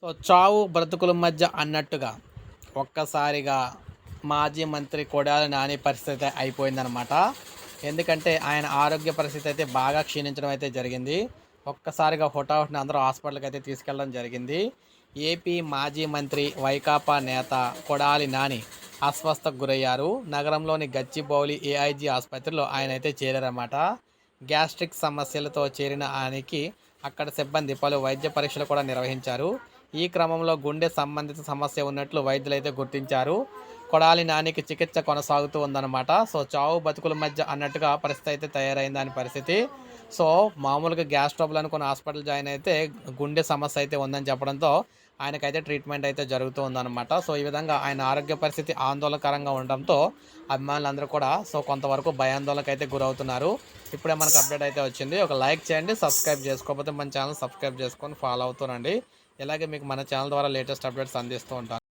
So చావు బ్రతుకుల మధ్య అన్నట్టుగా ఒక్కసారిగా మాజీ మంత్రి కొడాలి నాని పరిస్థితి అయిపోయిందనమాట. ఎందుకంటే ఆయన ఆరోగ్య పరిస్థితి అయితే బాగా క్షీణించడం అయితే జరిగింది. ఒక్కసారిగా హుటాహుటిన అందరూ హాస్పిటల్కి అయితే తీసుకెళ్ళడం జరిగింది. ఏపీ మాజీ మంత్రి వైకాపా నేత కొడాలి నాని అస్వస్థకు గురయ్యారు. నగరంలోని గచ్చిబౌలి ఏఐజీ ఆసుపత్రిలో ఆయన అయితే చేరారన్నమాట. గ్యాస్ట్రిక్ సమస్యలతో చేరిన ఆయనకి అక్కడ సిబ్బంది పలు వైద్య పరీక్షలు కూడా నిర్వహించారు. ఈ క్రమంలో గుండె సంబంధిత సమస్య ఉన్నట్లు వైద్యులైతే గుర్తించారు. కొడాలి నానికి చికిత్స కొనసాగుతూ ఉందన్నమాట. సో చావు బతుకుల మధ్య అన్నట్టుగా పరిస్థితి అయితే తయారైంది దాని పరిస్థితి. సో మామూలుగా గ్యాస్ ట్రబుల్ అనుకున్న హాస్పిటల్ జాయిన్ అయితే గుండె సమస్య అయితే ఉందని చెప్పడంతో ఆయనకైతే ట్రీట్మెంట్ అయితే జరుగుతూ ఉందన్నమాట. సో ఈ విధంగా ఆయన ఆరోగ్య పరిస్థితి ఆందోళనకరంగా ఉండడంతో అభిమానులందరూ కూడా సో కొంతవరకు భయాందోళనకు అయితే గురవుతున్నారు. ఇప్పుడే మనకు అప్డేట్ అయితే వచ్చింది. ఒక లైక్ చేయండి, సబ్స్క్రైబ్ చేసుకోకపోతే మన ఛానల్ సబ్స్క్రైబ్ చేసుకొని ఫాలో అవుతానండి. ఇలాగే మీకు మన ఛానల్ ద్వారా లేటెస్ట్ అప్డేట్స్ అందిస్తూ ఉంటాను.